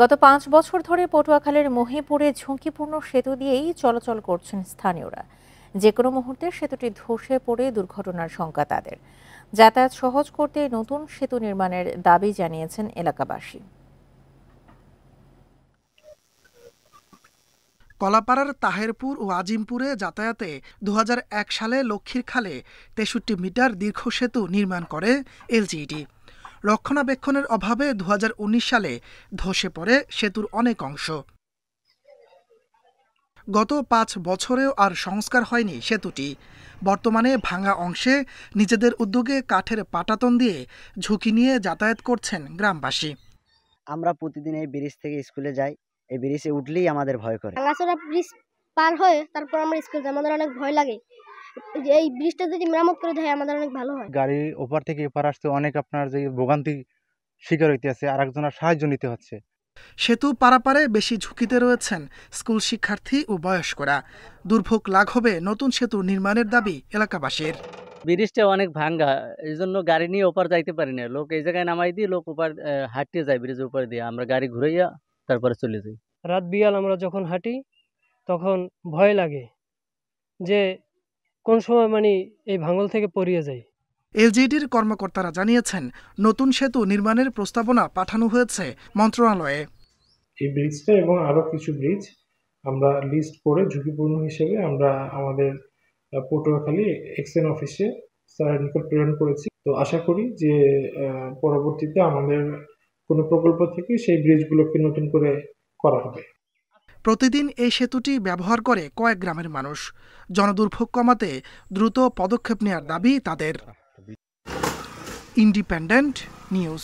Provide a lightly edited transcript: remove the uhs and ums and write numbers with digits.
গত ৫ বছর ধরে পটুয়াখালীর মহিপুরে ঝুঁকিপূর্ণ সেতু দিয়েই চলাচল করছেন স্থানীয়রা। যে কোনো মুহূর্তে সেতুটি ধসে পড়ে দুর্ঘটনার শঙ্কা তাদের। যাতায়াত সহজ করতে নতুন সেতু নির্মাণের দাবি জানিয়েছেন এলাকাবাসী। কলাপাড়ার তাহেরপুর ও আজিমপুরে যাতায়াতে ২০০১ সালে লক্ষ্মীরখালে ৬৩ মিটার দীর্ঘ সেতু নির্মাণ করে এলজিইডি। রক্ষণাবেক্ষণের অভাবে ২০১৯ সালে ধসে পড়ে সেতুর অনেক অংশ। গত ৫ বছরেও আর সংস্কার হয়নি সেতুটি। বর্তমানে ভাঙা অংশে নিজেদের উদ্যোগে কাঠের পাটাতন দিয়ে ঝুঁকি নিয়ে যাতায়াত করছেন গ্রামবাসী। আমরা প্রতিদিন এই ব্রিজ থেকে স্কুলে যাই। এই ব্রিজে উঠলেই আমাদের ভয় করে। ভাঙাচোরা ব্রিজ পার হয়ে তারপর আমরা স্কুল যাই, আমাদের অনেক ভয় লাগে। এই ব্রিজটা যদি মেরামত করে দেয় আমাদের অনেক ভালো হয়। গাড়ি ওপার থেকে এপার আসতে অনেক আপনার যে ভোগান্তি শিকার হইতে আছে, আর একজনের সাহায্য নিতে হচ্ছে। সেতু পারাপারে বেশি ঝুঁকিতে রয়েছেন স্কুল শিক্ষার্থী ও বয়স্করা। দুর্ভোগ লাঘবে নতুন সেতু নির্মাণের দাবি এলাকাবাসীর। ব্রিজটা অনেক ভাঙ্গা, এই জন্য গাড়ি নিয়ে ওপার যাইতে পারি না। লোক এই জায়গায় নামাই দিয়ে লোক ওপার হাঁটতে যায়, ব্রিজের উপর দিয়ে আমরা গাড়ি ঘুরাইয়া তারপরে চলে যাই। রাত বিয়াল আমরা যখন হাঁটি তখন ভয় লাগে যে কোন সময় এই ভাঙল থেকে পড়িয়ে যায়। এলজিইডির কর্মকর্তারা জানিয়েছেন, নতুন সেতু নির্মাণের প্রস্তাবনা পাঠানো হয়েছে মন্ত্রণালয়ে। এই ব্রিজটা এবং আরো কিছু ব্রিজ আমরা লিস্ট করে ঝুঁকিপূর্ণ হিসেবে আমরা আমাদের পটুয়াখালী এক্সএন অফিসে স্যারের নিকট প্রেরণ করেছি। তো আশা করি যে পরবর্তীতে আমাদের কোনো প্রকল্প থেকে সেই ব্রিজগুলোকে নতুন করে করা হবে। প্রতিদিন এই সেতুটি ব্যবহার করে কয়েক গ্রামের মানুষ। জনদুর্ভোগ কমাতে দ্রুত পদক্ষেপ নেওয়ার দাবি তাদের। Independent news.